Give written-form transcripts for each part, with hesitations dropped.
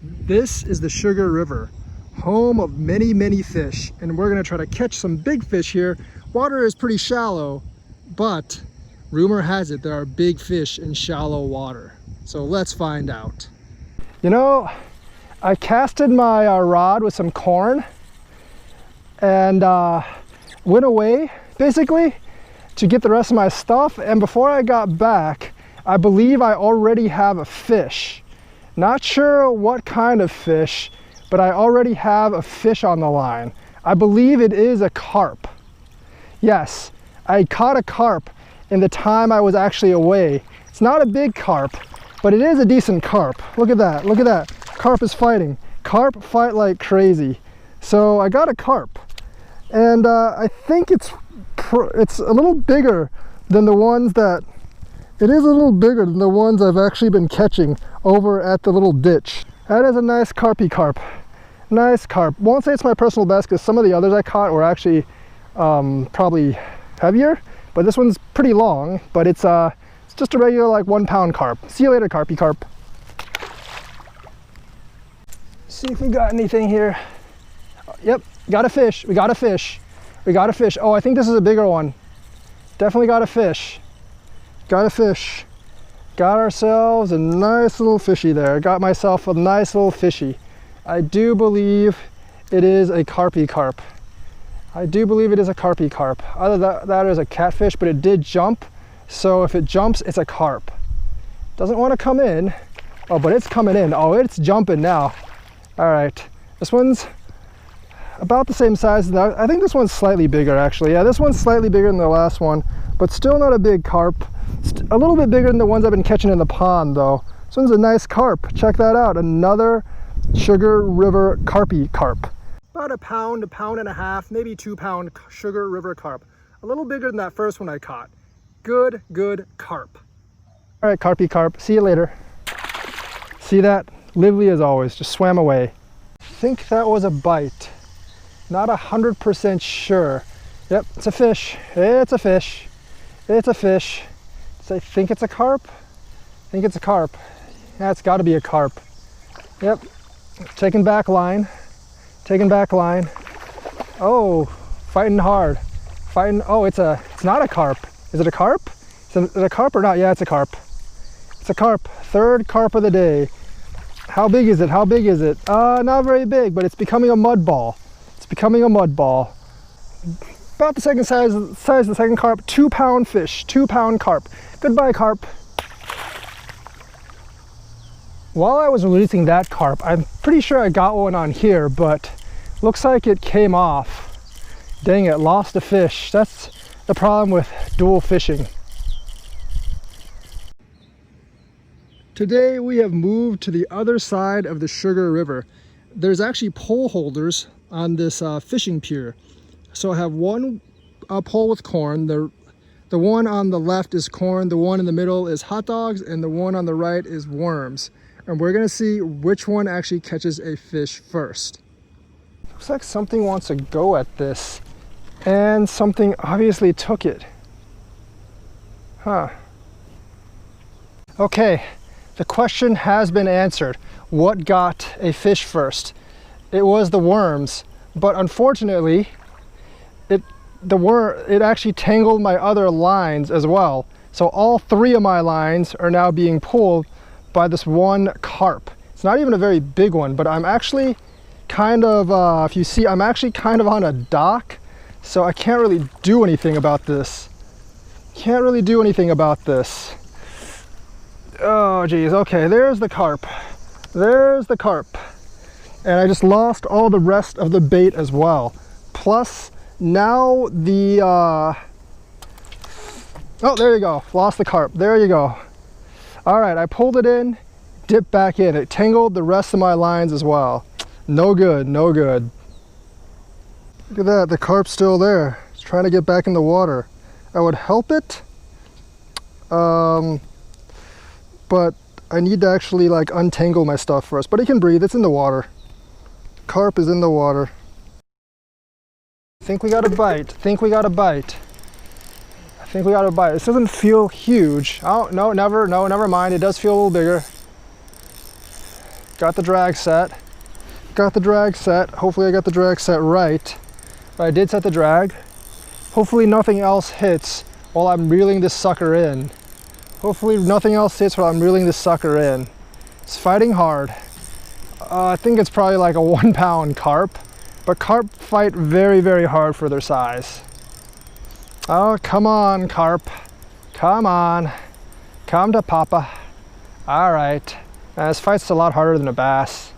This is the Sugar River, home of many, many fish, and we're gonna try to catch some big fish here. Water is pretty shallow, but rumor has it there are big fish in shallow water. So let's find out. You know, I casted my rod with some corn and went away basically to get the rest of my stuff, and before I got back, I believe I already have a fish. Not sure what kind of fish, but I already have a fish on the line. I believe it is a carp. Yes, I caught a carp in the time I was actually away. It's not a big carp, but it is a decent carp. Look at that, look at that. Carp is fighting. Carp fight like crazy. So I got a carp, and I think it's a little bigger than the ones that, it is a little bigger than the ones I've actually been catching over at the little ditch. That is a nice carpy carp. Nice carp. Won't say it's my personal best because some of the others I caught were actually probably heavier, but this one's pretty long, but it's just a regular like 1 pound carp. See you later, carpy carp. See if we got anything here. Yep, got a fish. We got a fish. We got a fish. Oh, I think this is a bigger one. Definitely got a fish. Got a fish. Got ourselves a nice little fishy there. Got myself a nice little fishy. I do believe it is a carpy carp. I do believe it is a carpy carp. Other than that is a catfish, but it did jump. So if it jumps, it's a carp. Doesn't want to come in. Oh, but it's coming in. Oh, it's jumping now. All right, this one's about the same size. I think this one's slightly bigger actually. Yeah, this one's slightly bigger than the last one, but still not a big carp. A little bit bigger than the ones I've been catching in the pond though. This one's a nice carp. Check that out. Another Sugar River carpy carp. About a pound and a half, maybe 2 pound Sugar River carp. A little bigger than that first one I caught. Good carp. All right, carpy carp. See you later. See that? Lively as always, just swam away. I think that was a bite. Not 100% sure. Yep, it's a fish. It's a fish. It's a fish. I think it's a carp. I think it's a carp. Yeah, it's got to be a carp. Yep. Taking back line. Taking back line. Oh, fighting hard. Fighting. Oh, it's not a carp. Is it a carp? Is it a carp or not? Yeah, it's a carp. It's a carp. Third carp of the day. How big is it? How big is it? Not very big, but it's becoming a mud ball. It's becoming a mud ball. About the second size of the second carp. 2 pound fish. 2 pound carp. Goodbye, carp. While I was releasing that carp, I'm pretty sure I got one on here, but looks like it came off. Dang it, lost a fish. That's the problem with dual fishing. Today we have moved to the other side of the Sugar River. There's actually pole holders on this fishing pier. So I have one pole with corn. The one on the left is corn, the one in the middle is hot dogs, and the one on the right is worms. And we're gonna see which one actually catches a fish first. Looks like something wants to go at this, and something obviously took it. Huh. Okay, the question has been answered. What got a fish first? It was the worms, but unfortunately, it actually tangled my other lines as well. So all 3 of my lines are now being pulled by this one carp. It's not even a very big one, but I'm actually kind of, if you see, I'm actually kind of on a dock, so I can't really do anything about this. Can't really do anything about this. Oh geez, okay, there's the carp. There's the carp. And I just lost all the rest of the bait as well. Plus, now the, oh, there you go, lost the carp, there you go. All right, I pulled it in, dipped back in. It tangled the rest of my lines as well. No good, no good. Look at that, the carp's still there. It's trying to get back in the water. I would help it, but I need to actually like untangle my stuff first. But it can breathe, it's in the water. Carp is in the water. Think we got a bite. Think we got a bite. I think we got a bite. This doesn't feel huge. Oh, no, never mind. It does feel a little bigger. got the drag set. Got the drag set. Hopefully I got the drag set right. But I did set the drag. Hopefully nothing else hits while I'm reeling this sucker in. Hopefully nothing else hits while I'm reeling this sucker in. It's fighting hard. I think it's probably like a 1 pound carp, but carp fight very, very hard for their size. Oh, come on, carp. Come on. Come to Papa. All right. This fight's a lot harder than a bass.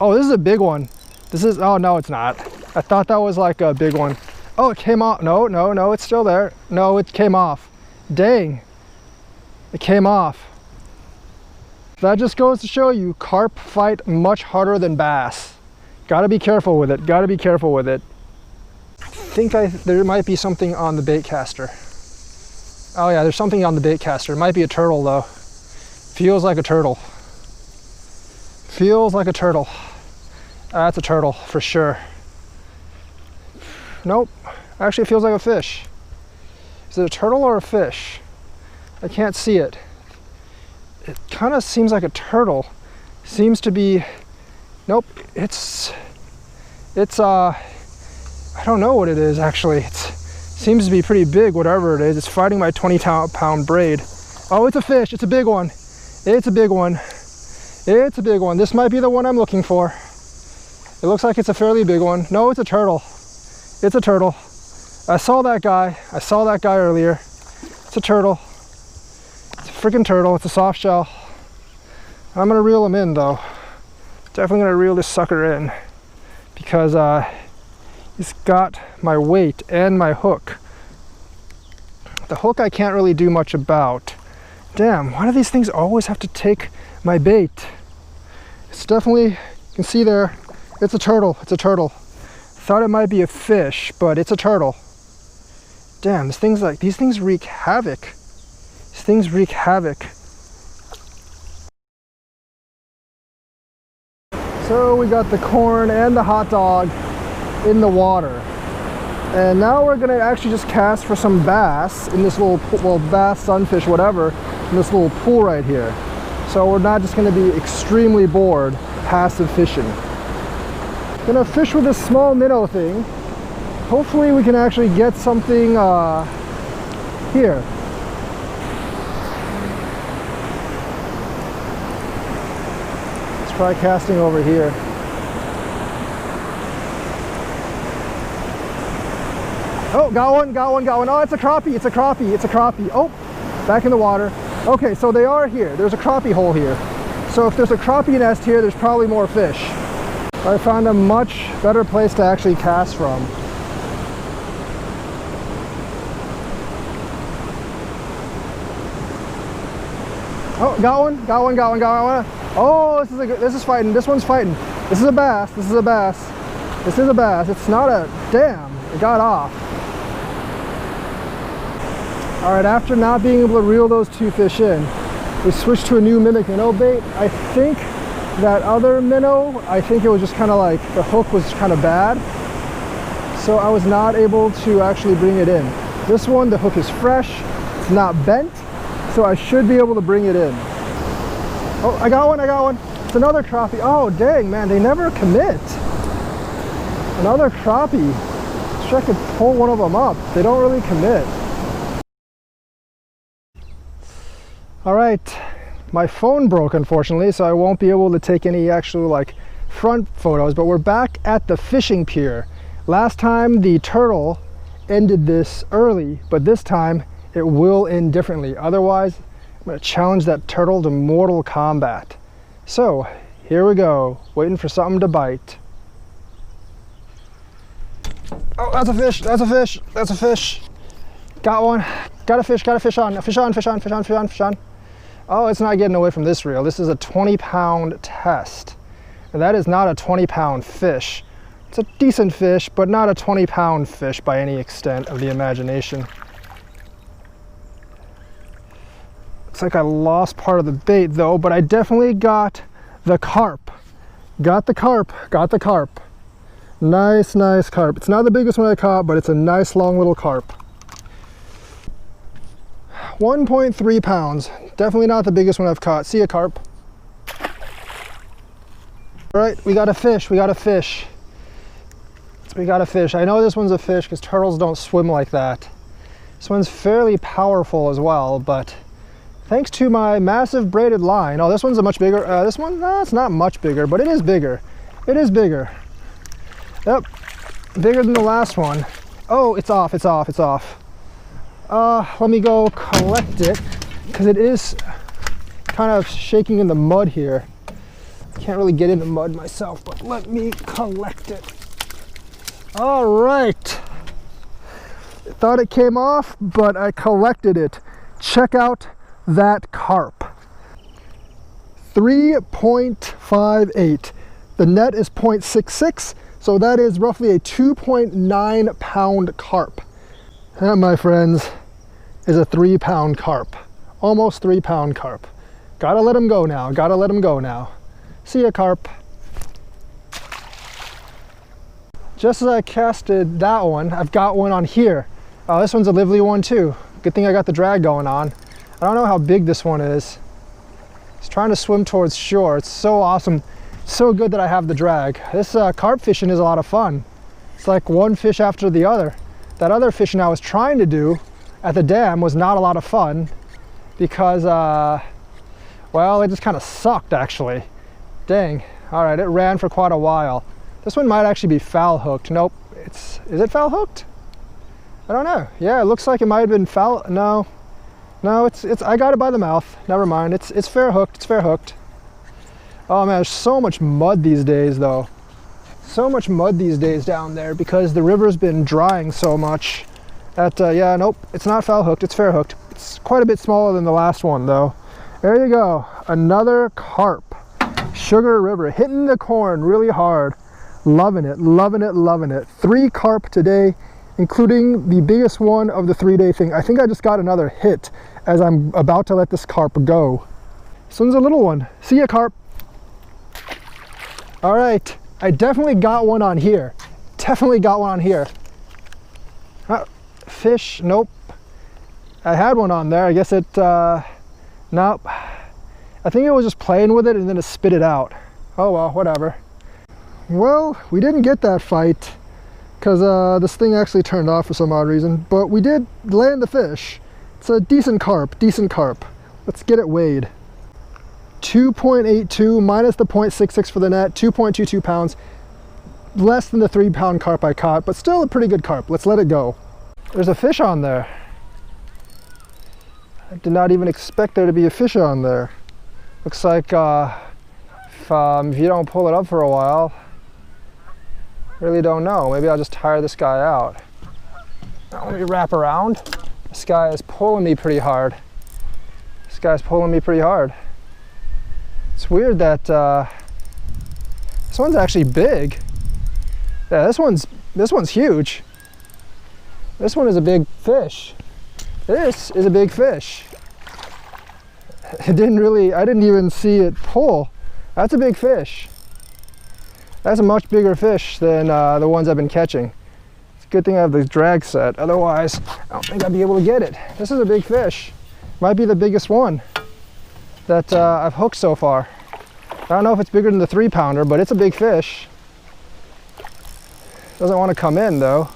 Oh, this is a big one. This is, oh no, it's not. I thought that was like a big one. Oh, it came off. No, no, no, it's still there. No, it came off. Dang. It came off. That just goes to show you, carp fight much harder than bass. Gotta be careful with it. Gotta be careful with it. I think there might be something on the bait caster. Oh yeah, there's something on the bait caster. It might be a turtle though. Feels like a turtle. Feels like a turtle. That's a turtle for sure. Nope. Actually, it feels like a fish. Is it a turtle or a fish? I can't see it. It kind of seems like a turtle. Seems to be, nope, it's I don't know what it is actually. It seems to be pretty big, whatever it is. It's fighting my 20-pound braid. Oh, it's a fish, it's a big one. It's a big one. It's a big one. This might be the one I'm looking for. It looks like it's a fairly big one. No, it's a turtle. It's a turtle. I saw that guy. I saw that guy earlier. It's a turtle. It's a freaking turtle. It's a soft shell. I'm gonna reel him in though. Definitely gonna reel this sucker in because he's got my weight and my hook. The hook I can't really do much about. Damn, why do these things always have to take my bait? It's definitely, you can see there, it's a turtle. It's a turtle. Thought it might be a fish, but it's a turtle. Damn, these things wreak havoc. These things wreak havoc. So we got the corn and the hot dog in the water. And now we're gonna actually just cast for some bass in this little pool, well, bass, sunfish, whatever, in this little pool right here. So we're not just gonna be extremely bored passive fishing. Gonna fish with this small minnow thing. Hopefully we can actually get something here. Let's try casting over here. Oh, got one, got one, got one. Oh, it's a crappie, it's a crappie, it's a crappie. Oh, back in the water. Okay, so they are here. There's a crappie hole here. So if there's a crappie nest here, there's probably more fish. I found a much better place to actually cast from. Oh, got one, got one, got one, got one. Oh, this is fighting. This one's fighting. This is a bass. This is a bass. This is a bass. It's not a, damn, it got off. All right, after not being able to reel those two fish in, we switched to a new mimic minnow bait. I think that other minnow, I think it was just kind of like, the hook was kind of bad. So I was not able to actually bring it in. This one, the hook is fresh, it's not bent, so I should be able to bring it in. Oh, I got one, I got one. It's another crappie. Oh, dang, man, they never commit. Another crappie. I wish I could pull one of them up. They don't really commit. All right, my phone broke unfortunately, so I won't be able to take any actual like front photos, but we're back at the fishing pier. Last time the turtle ended this early, but this time it will end differently. Otherwise, I'm gonna challenge that turtle to mortal combat. So here we go, waiting for something to bite. Oh, that's a fish, that's a fish, that's a fish. Got one, got a fish on, fish on, fish on, fish on, fish on, fish on. Oh, it's not getting away from this reel. This is a 20-pound test. And that is not a 20-pound fish. It's a decent fish, but not a 20-pound fish by any extent of the imagination. Looks like I lost part of the bait though, but I definitely got the carp. Got the carp, got the carp. Nice, nice carp. It's not the biggest one I caught, but it's a nice long little carp. 1.3 pounds. Definitely not the biggest one I've caught. See ya, carp. All right, we got a fish, we got a fish. We got a fish. I know this one's a fish because turtles don't swim like that. This one's fairly powerful as well, but thanks to my massive braided line. Oh, this one's a much bigger, this one, no, it's not much bigger, but it is bigger. It is bigger. Yep, bigger than the last one. Oh, it's off, it's off, it's off. Let me go collect it because it is kind of shaking in the mud here. Can't really get in the mud myself, but let me collect it. All right. Thought it came off, but I collected it. Check out that carp. 3.58. The net is 0.66, so that is roughly a 2.9 pound carp. That, my friends, is a 3 pound carp. Almost 3 pound carp. Gotta let him go now. Gotta let him go now. See ya, carp. Just as I casted that one, I've got one on here. Oh, this one's a lively one too. Good thing I got the drag going on. I don't know how big this one is. It's trying to swim towards shore. It's so awesome. So good that I have the drag. This carp fishing is a lot of fun. It's like one fish after the other. That other fishing I was trying to do at the dam was not a lot of fun because, well, it just kind of sucked actually. Dang. All right, it ran for quite a while. This one might actually be foul hooked. Nope. Is it foul hooked? I don't know. Yeah, it looks like it might have been foul. No, it's I got it by the mouth. Never mind. It's fair hooked. It's fair hooked. Oh man, there's so much mud these days though. So much mud these days down there because the river's been drying so much. That yeah, nope. It's not foul hooked. It's fair hooked. It's quite a bit smaller than the last one though. There you go. Another carp. Sugar River hitting the corn really hard. Loving it, loving it, loving it. 3 carp today, including the biggest one of the 3-day thing. I think I just got another hit as I'm about to let this carp go. This one's a little one. See ya, carp. All right, I definitely got one on here. Definitely got one on here. Fish, nope. I had one on there. I guess it, nope. I think it was just playing with it and then it spit it out. Oh well, whatever. Well, we didn't get that fight because this thing actually turned off for some odd reason, but we did land the fish. It's a decent carp, decent carp. Let's get it weighed. 2.82 minus the 0.66 for the net, 2.22 pounds. Less than the 3 pound carp I caught, but still a pretty good carp. Let's let it go. There's a fish on there. I did not even expect there to be a fish on there. Looks like if you don't pull it up for a while, really don't know. Maybe I'll just tire this guy out. Now let me wrap around. This guy is pulling me pretty hard. This guy's pulling me pretty hard. It's weird that this one's actually big. Yeah, this one's huge. This one is a big fish. This is a big fish. I didn't even see it pull. That's a big fish. That's a much bigger fish than the ones I've been catching. It's a good thing I have the drag set. Otherwise, I don't think I'd be able to get it. This is a big fish. Might be the biggest one that I've hooked so far. I don't know if it's bigger than the 3 pounder, but it's a big fish. Doesn't want to come in though.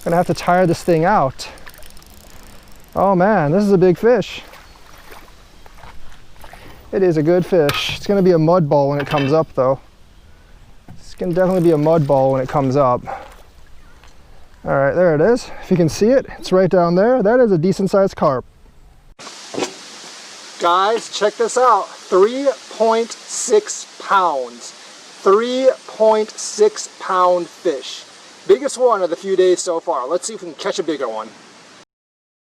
Gonna have to tire this thing out. Oh man, this is a big fish. It is a good fish. It's gonna be a mud ball when it comes up though. It's gonna definitely be a mud ball when it comes up. All right, there it is. If you can see it, it's right down there. That is a decent sized carp. Guys, check this out. 3.6 pounds. 3.6 pound fish. Biggest one of the few days so far. Let's see if we can catch a bigger one.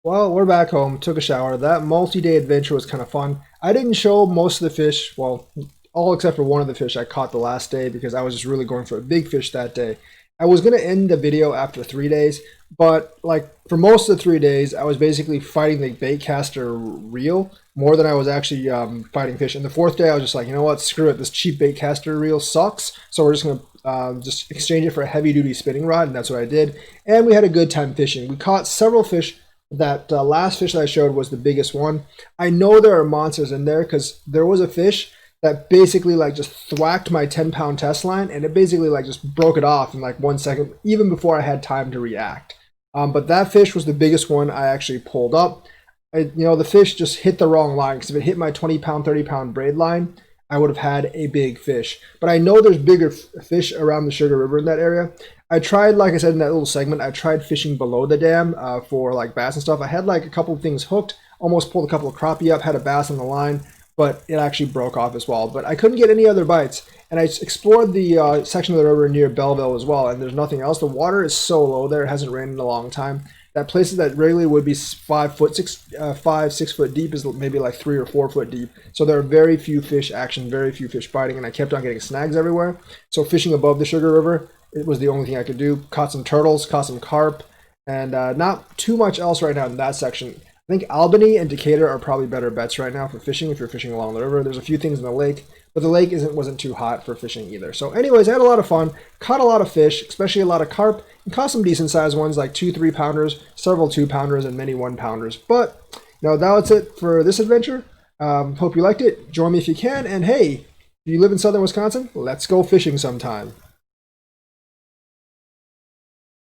Well, we're back home, took a shower. That multi-day adventure was kind of fun. I didn't show most of the fish, well, all except for one of the fish I caught the last day because I was just really going for a big fish that day. I was going to end the video after 3 days, but like for most of the 3 days, I was basically fighting the bait caster reel more than I was actually fighting fish. And the 4th day, I was just like, you know what, screw it, this cheap bait caster reel sucks. So we're just going to just exchange it for a heavy duty spinning rod, and that's what I did. And we had a good time fishing. We caught several fish. That last fish that I showed was the biggest one. I know there are monsters in there because there was a fish that basically like just thwacked my 10-pound test line, and it basically like just broke it off in like 1 second, even before I had time to react. But that fish was the biggest one I actually pulled up. The fish just hit the wrong line, because if it hit my 20-pound, 30-pound braid line, I would have had a big fish. But I know there's bigger fish around the Sugar River in that area. I tried, like I said in that little segment, I tried fishing below the dam for like bass and stuff. I had like a couple of things hooked, almost pulled a couple of crappie up, had a bass on the line, but it actually broke off as well. But I couldn't get any other bites. And I explored the section of the river near Belleville as well, and there's nothing else. The water is so low there; it hasn't rained in a long time. That places that regularly would be 5 foot, 6 foot deep is maybe like 3 or 4 foot deep. So there are very few fish action, very few fish biting, and I kept on getting snags everywhere. So fishing above the Sugar River, it was the only thing I could do. Caught some turtles, caught some carp, and not too much else right now in that section. I think Albany and Decatur are probably better bets right now for fishing if you're fishing along the river. There's a few things in the lake, but the lake wasn't too hot for fishing either. So anyways, I had a lot of fun, caught a lot of fish, especially a lot of carp, and caught some decent sized ones like 2 3-pounders, several 2-pounders, and many 1-pounders. But that's it for this adventure. Hope you liked it. Join me if you can, and hey, if you live in southern Wisconsin, let's go fishing sometime.